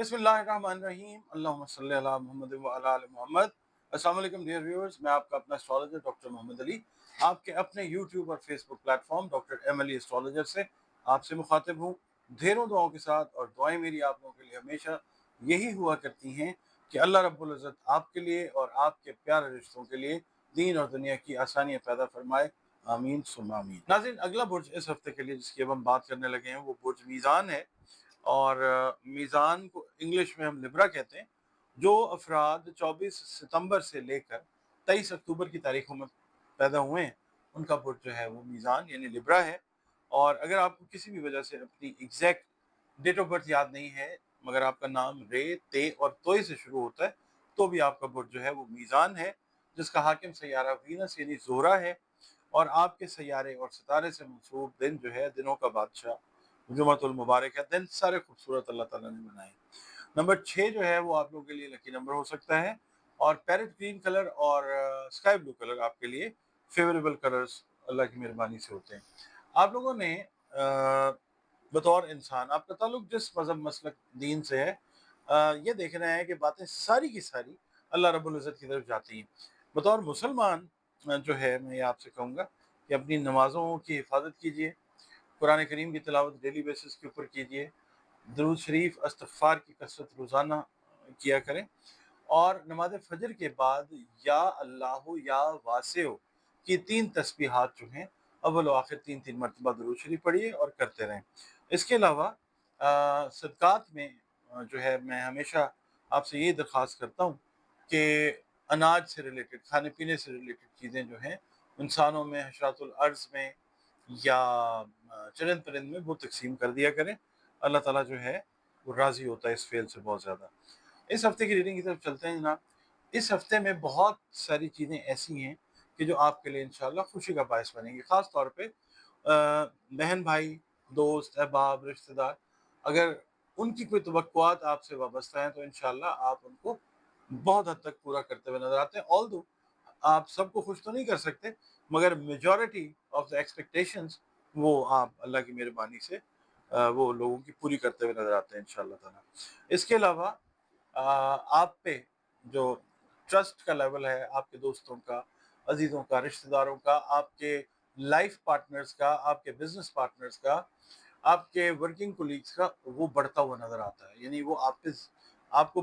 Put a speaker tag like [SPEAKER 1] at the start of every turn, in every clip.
[SPEAKER 1] बिस्मिल्लाहिर्रहमानिर्रहीम अल्लाहुम्मा सल्ली अला मुहम्मद व अला आलि मोहम्मद। अस्सलाम वालेकुम डियर व्यूअर्स, मैं आपका अपना एस्ट्रोलॉजर डॉक्टर मोहम्मद अली आपके अपने यूट्यूब और Facebook platform doctor M Ali astrologer से आपसे मुखातिब हूँ ढेरों दुआओं के साथ। और दुआएं मेरी आप लोगों के लिए हमेशा यही हुआ करती हैं कि अल्लाह रब्बुल इज़्ज़त आपके लिए और आपके प्यारे रिश्तों के लिए दीन और दुनिया की आसानियाँ पैदा फरमाए। आमीन सुम्मा आमीन। नाज़रीन, अगला बुर्ज इस हफ्ते के लिए जिसकी अब हम बात करने लगे हैं वो बुर्ज मीज़ान है। और मीज़ान को इंग्लिश में हम लिब्रा कहते हैं। जो अफराद 24 सितंबर से लेकर 23 अक्टूबर की तारीखों में पैदा हुए हैं उनका बुर्ज जो है वो मीज़ान यानी लिब्रा है। और अगर आपको किसी भी वजह से अपनी एग्जैक्ट डेट ऑफ बर्थ याद नहीं है मगर आपका नाम रे ते और तोय से शुरू होता है तो भी आपका बुर्ज जो है वो मीज़ान है, जिसका हाकिम सैयारा वीनस यानी ज़ोहरा है। और आपके सैयारे और सितारे से मंसूब दिन जो है दिनों का बादशाह जुमातुल मुबारक है। दिन सारे खूबसूरत अल्लाह ताला ने बनाए। नंबर 6 जो है वो आप लोगों के लिए लकी नंबर हो सकता है। और पैरेट ग्रीन कलर और स्काई ब्लू कलर आपके लिए फेवरेबल कलर्स अल्लाह की मेहरबानी से होते हैं। आप लोगों ने बतौर इंसान आपका ताल्लुक जिस मजहब मसलक दीन से है, ये देखना है कि बातें सारी की सारी अल्लाह रब्बुल इज़्ज़त की तरफ जाती हैं। बतौर मुसलमान जो है मैं ये आपसे कहूँगा कि अपनी नमाज़ों की हिफाजत कीजिए, कुरान करीम की तिलावत डेली बेसिस के ऊपर कीजिए, दरूद शरीफ इस्तग़फ़ार की कसरत रोज़ाना किया करें। और नमाज फजर के बाद या अल्लाह या वासिओ की 3 तस्बीहात जो हैं अव्वल व आखिर 3-3 मरतबा दरूद शरीफ पढ़िए और करते रहें। इसके अलावा सदक़ात में जो है मैं हमेशा आपसे ये दरख्वास्त करता हूँ कि अनाज से रिलेटेड, खाने-पीने से रिलेटेड चीज़ें जो हैं इंसानों में, हशरातुल अर्ज़ में या चरिंद परिंद में वो तक़सीम कर दिया करें। अल्लाह ताला जो है वो राज़ी होता है इस फ़ेल से बहुत ज़्यादा। इस हफ्ते की रीडिंग की तरफ चलते हैं जनाब। इस हफ्ते में बहुत सारी चीज़ें ऐसी हैं कि जो आपके लिए इंशाल्लाह खुशी का बायस बनेंगी। ख़ास तौर पे बहन भाई, दोस्त, अहबाब, रिश्तेदार, अगर उनकी कोई तवक्कुआत आपसे वाबस्ता हैं तो इंशाल्लाह आप उनको बहुत हद तक पूरा करते हुए नज़र आते हैं। ऑल्दो आप सबको खुश तो नहीं कर सकते मगर मेजॉरिटी ऑफ द एक्सपेक्टेशंस वो आप अल्लाह की मेहरबानी से वो लोगों की पूरी करते हुए नज़र आते हैं इंशाल्लाह ताला। इसके अलावा आप पे जो ट्रस्ट का लेवल है आपके दोस्तों का, अजीज़ों का, रिश्तेदारों का, आपके लाइफ पार्टनर्स का, आपके बिजनेस पार्टनर्स का, आपके वर्किंग कोलीग्स का, वो बढ़ता हुआ नज़र आता है। यानी वो आप पे आपको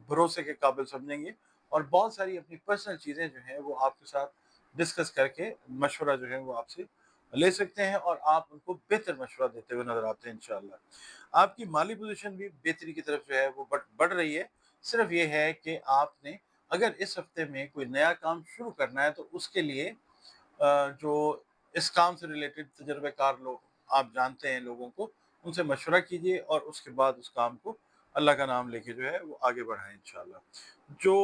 [SPEAKER 1] भरोसे के काबिल समझेंगे और बहुत सारी अपनी पर्सनल चीज़ें जो हैं वो आपके साथ डिस्कस करके मशवरा जो है वो आपसे ले सकते हैं और आप उनको बेहतर मशवरा देते हुए नज़र आते हैं इंशाल्लाह। आपकी माली पोजीशन भी बेहतरी की तरफ जो है वो बढ़ रही है। सिर्फ ये है कि आपने अगर इस हफ्ते में कोई नया काम शुरू करना है तो उसके लिए जो इस काम से रिलेटेड तजर्बेकार लोग आप जानते हैं लोगों को, उनसे मशवरा कीजिए और उसके बाद उस काम को अल्लाह का नाम लेके जो है वो आगे बढ़ाएँ इंशाल्लाह। जो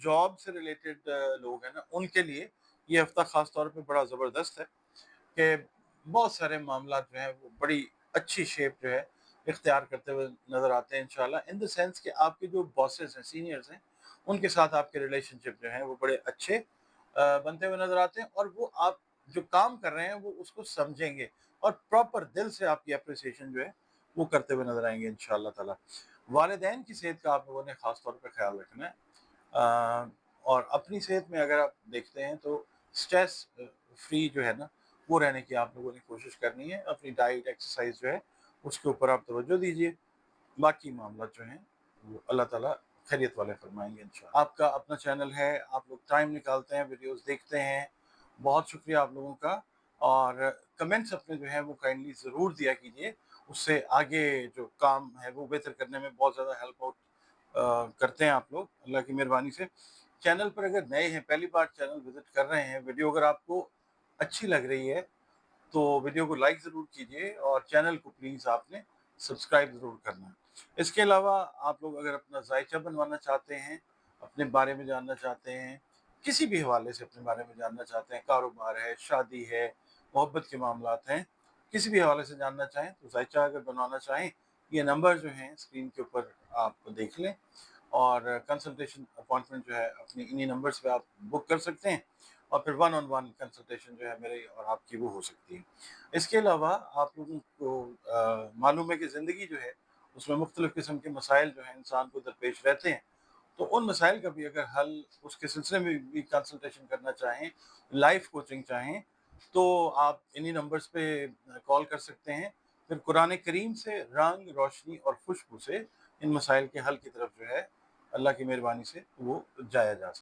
[SPEAKER 1] जॉब से रिलेटेड लोग हैं ना, उनके लिए ये हफ्ता ख़ास तौर पे बड़ा ज़बरदस्त है कि बहुत सारे मामलात जो हैं वो बड़ी अच्छी शेप जो है इख्तियार करते हुए नज़र आते हैं इंशाल्लाह। इन द सेंस कि आपके जो बॉसेस हैं, सीनियर्स हैं, उनके साथ आपके रिलेशनशिप जो हैं वो बड़े अच्छे बनते हुए नज़र आते हैं और वो आप जो काम कर रहे हैं वो उसको समझेंगे और प्रॉपर दिल से आपकी एप्रिसिएशन जो है वो करते हुए नज़र आएँगे इंशाल्लाह ताला। वालिदैन की सेहत का आप लोगों ने ख़ास तौर पे ख़्याल रखना है। और अपनी सेहत में अगर आप देखते हैं तो स्ट्रेस फ्री जो है ना वो रहने की आप लोगों ने कोशिश करनी है। अपनी डाइट, एक्सरसाइज जो है उसके ऊपर आप तवज्जो दीजिए। बाकी मामला जो हैं वो अल्लाह ताला खैरियत वाले फरमाएंगे इंशाल्लाह। आपका अपना चैनल है, आप लोग टाइम निकालते हैं, वीडियोस देखते हैं, बहुत शुक्रिया आप लोगों का। और कमेंट्स अपने जो है वो काइंडली ज़रूर दिया कीजिए, उससे आगे जो काम है वो बेहतर करने में बहुत ज़्यादा हेल्प आउट करते हैं आप लोग अल्लाह की मेहरबानी से। चैनल पर अगर नए हैं, पहली बार चैनल विजिट कर रहे हैं, वीडियो अगर आपको अच्छी लग रही है तो वीडियो को लाइक ज़रूर कीजिए और चैनल को प्लीज़ आपने सब्सक्राइब ज़रूर करना है। इसके अलावा आप लोग अगर अपना जायचा बनवाना चाहते हैं, अपने बारे में जानना चाहते हैं, किसी भी हवाले से अपने बारे में जानना चाहते हैं, कारोबार है, शादी है, मोहब्बत के मामलात हैं, किसी भी हवाले से जानना चाहें तो जायचा अगर बनवाना चाहें, ये नंबर जो हैं स्क्रीन के ऊपर आप देख लें और कंसल्टेशन अपॉइंटमेंट जो है अपनी इन्हीं नंबर्स पे आप बुक कर सकते हैं और फिर वन ऑन वन कंसल्टेशन जो है मेरे और आपकी वो हो सकती है। इसके अलावा आप लोगों को मालूम है कि ज़िंदगी जो है उसमें मुख्तलिफ़ किस्म के मसाइल जो हैं इंसान को दरपेश रहते हैं। तो उन मसाइल का भी अगर हल उसके सिलसिले में भी कंसल्टेशन करना चाहें, लाइव कोचिंग चाहें, तो आप इन्हीं नंबर्स पे कॉल कर सकते हैं। फिर कुरान करीम से रंग, रोशनी और खुशबू से इन मसाइल के हल की तरफ जो है अल्लाह की मेहरबानी से वो जाया जा सकता है।